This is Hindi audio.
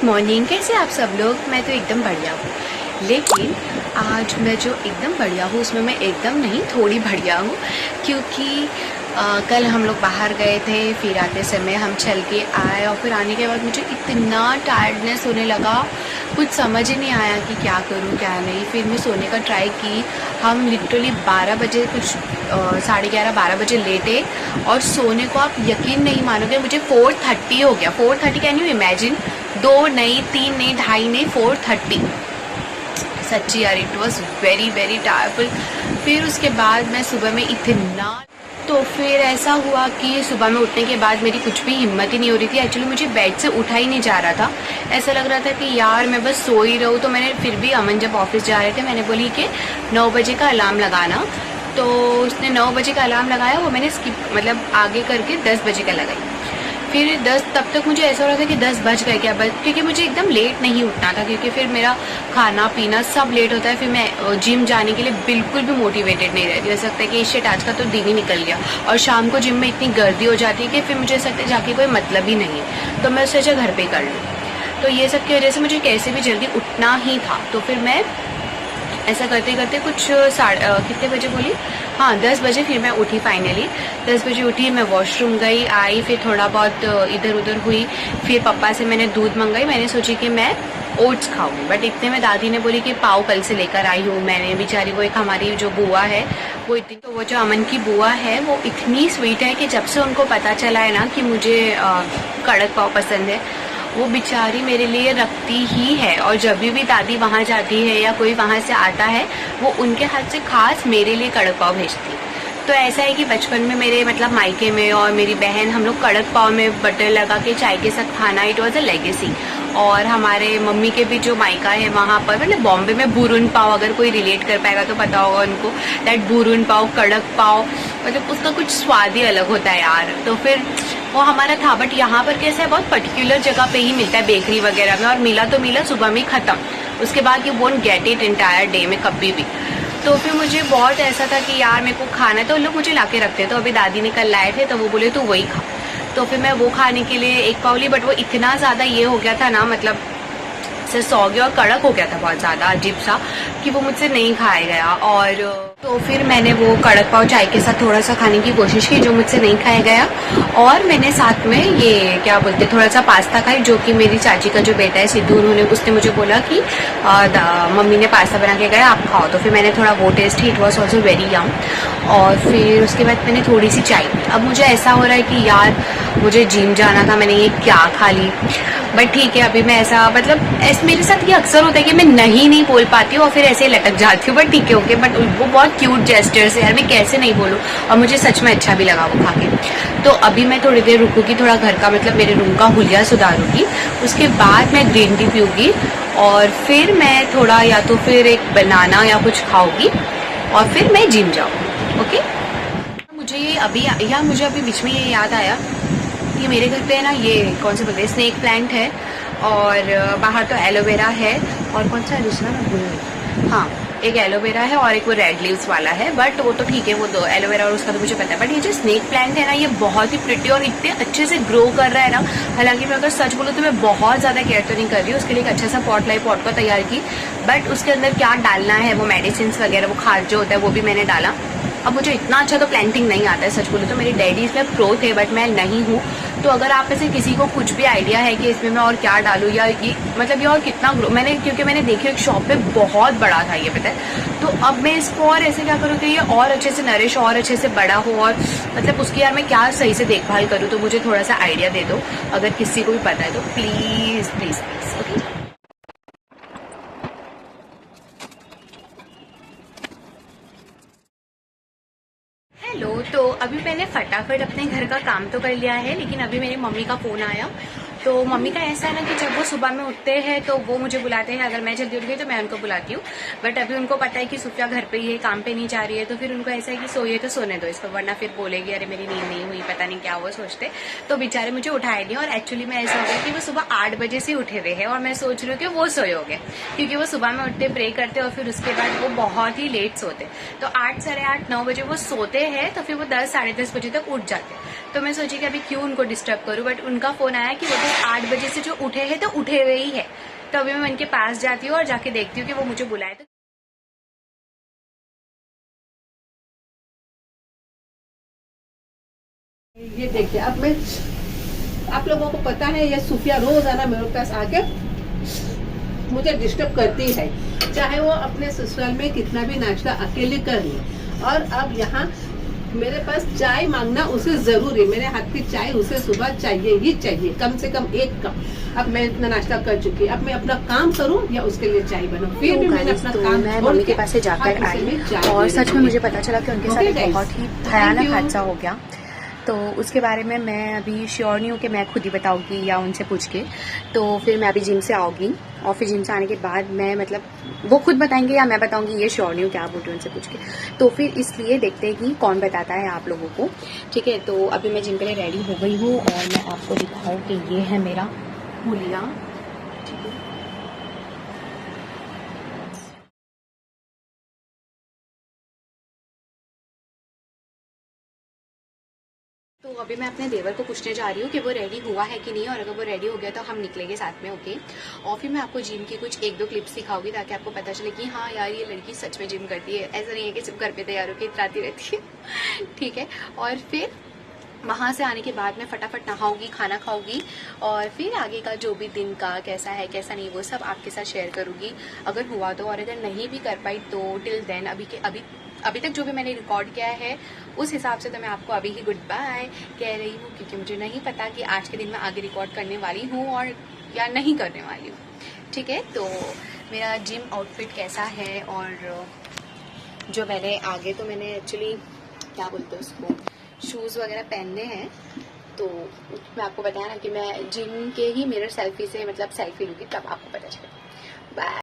मॉर्निंग, कैसे आप सब लोग। मैं तो एकदम बढ़िया हूँ, लेकिन आज मैं जो एकदम बढ़िया हूँ उसमें मैं एकदम नहीं थोड़ी बढ़िया हूँ, क्योंकि कल हम लोग बाहर गए थे, फिर आते समय हम चल के आए और फिर आने के बाद मुझे इतना टायर्डनेस होने लगा, कुछ समझ ही नहीं आया कि क्या करूँ क्या नहीं। फिर मैं सोने का ट्राई की। हम लिटरली 12 बजे कुछ 11:30-12 बजे लेटे और सोने को आप यकीन नहीं मानोगे, मुझे 4:30 हो गया। 4:30 कैन यू इमेजिन? 2 नहीं, 3 नहीं, 2:30 नहीं, 4:30। सच्ची यार, इट वॉज वेरी वेरी टायरफुल। फिर उसके बाद मैं सुबह में इतना, तो फिर ऐसा हुआ कि सुबह में उठने के बाद मेरी कुछ भी हिम्मत ही नहीं हो रही थी। एक्चुअली मुझे बेड से उठा ही नहीं जा रहा था। ऐसा लग रहा था कि यार मैं बस सो ही रहूँ। तो मैंने फिर भी, अमन जब ऑफिस जा रहे थे, मैंने बोली कि 9 बजे का अलार्म लगाना। तो उसने 9 बजे का अलार्म लगाया, वो मैंने स्किप मतलब आगे करके 10 बजे का लगाई। फिर 10, तब तक मुझे ऐसा हो रहा था कि 10 बज गए क्या, क्योंकि मुझे एकदम लेट नहीं उठना था, क्योंकि फिर मेरा खाना पीना सब लेट होता है। फिर मैं जिम जाने के लिए बिल्कुल भी मोटिवेटेड नहीं रहती। ऐसा लगता है कि शिट, आज का तो दिन ही निकल गया। और शाम को जिम में इतनी गर्दी हो जाती है कि फिर मुझे ऐसा लगता है जाके कोई मतलब ही नहीं है, तो मैं उससे अच्छा घर पे कर लूँ। तो ये सब की वजह से मुझे कैसे भी जल्दी उठना ही था। तो फिर मैं ऐसा करते करते कुछ कितने बजे बोली, हाँ 10 बजे फिर मैं उठी। फाइनली 10 बजे उठी, मैं वॉशरूम गई, आई, फिर थोड़ा बहुत इधर उधर हुई। फिर पापा से मैंने दूध मंगाई। मैंने सोची कि मैं ओट्स खाऊंगी, बट इतने में दादी ने बोली कि पाव कल से लेकर आई हूँ मैंने। बेचारी वो एक हमारी जो बुआ है, वो इतनी, तो वो जो अमन की बुआ है वो इतनी स्वीट है कि जब से उनको पता चला है ना कि मुझे कड़क पाव पसंद है, वो बेचारी मेरे लिए रखती ही है। और जब भी दादी वहाँ जाती है या कोई वहाँ से आता है, वो उनके हाथ से खास मेरे लिए कड़क पाव भेजती है। तो ऐसा है कि बचपन में मेरे मतलब मायके में और मेरी बहन, हम लोग कड़क पाव में बटर लगा के चाय के साथ खाना, इट वॉज अ लेगेसी। और हमारे मम्मी के भी जो मायका है वहाँ पर, मतलब बॉम्बे में बूरुन पाव, अगर कोई रिलेट कर पाएगा तो पता होगा उनको, दैट बूरुन पाव, कड़क पाव, मतलब उसका कुछ स्वाद ही अलग होता है यार। तो फिर वो हमारा था। बट यहाँ पर कैसे है, बहुत पर्टिकुलर जगह पे ही मिलता है, बेकरी वगैरह में, और मिला तो मिला, सुबह में खत्म। उसके बाद you won't get it entire day में कभी भी। तो फिर मुझे बहुत ऐसा था कि यार मेरे को खाना है, तो उन लोग मुझे ला के रखते। तो अभी दादी ने कल लाए थे, तो वो बोले तो वही खा। तो फिर मैं वो खाने के लिए एक पाव ली, बट वो इतना ज़्यादा ये हो गया था ना, मतलब से सौ गया और कड़क हो गया था बहुत ज़्यादा अजीब सा, कि वो मुझसे नहीं खाया गया। और तो फिर मैंने वो कड़क पाव चाय के साथ थोड़ा सा खाने की कोशिश की, जो मुझसे नहीं खाया गया। और मैंने साथ में ये क्या बोलते, थोड़ा सा पास्ता खाई, जो कि मेरी चाची का जो बेटा है सिद्धू, उसने मुझे बोला कि मम्मी ने पास्ता बना के गया, आप खाओ। तो फिर मैंने थोड़ा वो टेस्ट ही, it was also very yum. और फिर उसके बाद मैंने थोड़ी सी चाय। अब मुझे ऐसा हो रहा है कि यार मुझे जिम जाना था, मैंने ये क्या खा ली। बट ठीक है, अभी मैं ऐसा, मतलब ऐसे मेरे साथ ये अक्सर होता है कि मैं नहीं बोल पाती हूँ और फिर ऐसे लटक जाती हूँ। बट ठीक है, ओके। बट वो बहुत क्यूट जेस्चर्स है यार, मैं कैसे नहीं बोलूँ। और मुझे सच में अच्छा भी लगा वो खा के। तो अभी मैं थोड़ी देर रुकूंगी, थोड़ा घर का मतलब मेरे रूम का हुलिया सुधारूंगी। उसके बाद मैं ग्रीन टी पीऊँगी और फिर मैं थोड़ा या तो फिर एक बनाना या कुछ खाऊंगी और फिर मैं जिम जाऊँगी। ओके। मुझे अभी बीच में ये याद आया कि मेरे घर पे है ना, ये कौन से बोलते हैं, स्नेक प्लांट है, और बाहर तो एलोवेरा है, और कौन सा है दूसरा, मैं भूल गई। हाँ, एक एलोवेरा है और एक वो रेड लीव्स वाला है। बट वो तो ठीक है, वो दो एलोवेरा और उसका तो मुझे पता है। बट ये जो स्नेक प्लांट है ना, ये बहुत ही प्रिटी और इतने अच्छे से ग्रो कर रहा है ना। हालांकि मैं अगर सच बोलूँ तो मैं बहुत ज़्यादा केयर तो नहीं कर रही हूँ। उसके लिए एक अच्छा सा पॉट लाई, पॉट को तैयार की, बट उसके अंदर क्या डालना है, वो मेडिसिन वगैरह, वो खाद जो होता है, वो भी मैंने डाला। अब मुझे इतना अच्छा तो प्लांटिंग नहीं आता है, सच बोलूँ तो। मेरी डैडी इसमें प्रो थे, बट मैं नहीं हूँ। तो अगर आप में से किसी को कुछ भी आइडिया है कि इसमें मैं और क्या डालूँ, या ये मतलब ये और कितना ग्रो, क्योंकि मैंने देखी एक शॉप पे बहुत बड़ा था ये, पता है। तो अब मैं इसको और ऐसे क्या करूँ कि ये और अच्छे से नरिश, और अच्छे से बड़ा हो, और मतलब उसकी यार मैं क्या सही से देखभाल करूँ। तो मुझे थोड़ा सा आइडिया दे दो, अगर किसी को भी पता है तो please please please. Okay. Hello. तो अभी मैंने फटाफट अपने घर का काम तो कर लिया है, लेकिन अभी मेरी मम्मी का फ़ोन आया। तो मम्मी का ऐसा है ना कि जब वो सुबह में उठते हैं तो वो मुझे बुलाते हैं। अगर मैं जल्दी उठ गई तो मैं उनको बुलाती हूँ। बट अभी उनको पता है कि सुफिया घर पे ही है, काम पे नहीं जा रही है। तो फिर उनको ऐसा है कि सोइए तो सोने दो इसको, वरना फिर बोलेगी अरे मेरी नींद नहीं हुई, पता नहीं क्या वो सोचते। तो बेचारे मुझे उठाए नहीं। और एक्चुअली में ऐसा हो गया कि वो सुबह 8 बजे से उठे हुए हैं, और मैं सोच रही हूँ कि वो सोए हो गए, क्योंकि वो सुबह में उठते, प्रे करते, और फिर उसके बाद वो बहुत ही लेट सोते। तो 8, साढ़े 8, 9 बजे वो सोते हैं, तो फिर वो 10, साढ़े 10 बजे तक उठ जाते। तो मैं सोची कि अभी क्यों उनको डिस्टर्ब करूँ। बट उनका फोन आया कि वो तो 8 बजे से जो उठे हैं तो उठे हुए ही है। तो अभी मैं उनके पास जाती हूँ और जाके देखती हूँ कि वो मुझे बुलाए। तो ये देखिए, अब मैं, आप लोगों को पता है ये सूफिया रोजाना मेरे पास आके मुझे डिस्टर्ब करती है, चाहे वो अपने ससुराल में कितना भी नाश्ता अकेले कर ले। और अब यहाँ मेरे पास चाय मांगना उसे जरूरी, मेरे हाथ की चाय उसे सुबह चाहिए ही चाहिए, कम से कम 1 कप। अब मैं इतना नाश्ता कर चुकी, अब मैं अपना काम करूं या उसके लिए चाय बनाऊं? फिर भी मैंने अपना काम मैं मम्मी के पास से जाकर आई और सच में मुझे पता चला कि उनके साथ एक बहुत ही भयानक हादसा हो गया। तो उसके बारे में मैं अभी श्योर नहीं हूँ कि मैं खुद ही बताऊँगी या उनसे पूछ के। तो फिर मैं अभी जिम से आऊँगी और फिर जिम से आने के बाद मैं मतलब वो खुद बताएंगे या मैं बताऊँगी, ये श्योर नहीं हूँ, क्या बोलती हूँ उनसे पूछ के। तो फिर इसलिए देखते हैं कि कौन बताता है आप लोगों को। ठीक है, तो अभी मैं जिम के लिए रेडी हो गई हूँ और मैं आपको दिखाऊँ कि ये है मेरा हुलिया। ठीक है, तो अभी मैं अपने देवर को पूछने जा रही हूँ कि वो रेडी हुआ है कि नहीं, और अगर वो रेडी हो गया तो हम निकलेंगे साथ में। ओके, और फिर मैं आपको जिम की कुछ 1-2 क्लिप्स दिखाऊंगी ताकि आपको पता चले कि हाँ यार ये लड़की सच में जिम करती है, ऐसा नहीं है कि सिर्फ घर पे तैयार होकर इतराती रहती है। ठीक है, और फिर वहाँ से आने के बाद मैं फटाफट नहाऊंगी, खाना खाऊंगी और फिर आगे का जो भी दिन का कैसा है कैसा नहीं वो सब आपके साथ शेयर करूंगी अगर हुआ तो। और अगर नहीं भी कर पाई तो टिल देन अभी तक जो भी मैंने रिकॉर्ड किया है उस हिसाब से तो मैं आपको अभी ही गुड बाय कह रही हूँ, क्योंकि मुझे नहीं पता कि आज के दिन मैं आगे रिकॉर्ड करने वाली हूँ और या नहीं करने वाली हूँ। ठीक है, तो मेरा जिम आउटफिट कैसा है, और जो मैंने आगे तो मैंने एक्चुअली क्या बोलते हैं उसको, शूज़ वगैरह पहनने हैं। तो मैं आपको बताया ना कि मैं जिम के ही मिरर सेल्फी से मतलब सेल्फी लूँगी, तब आपको पता चलेगा। बाय।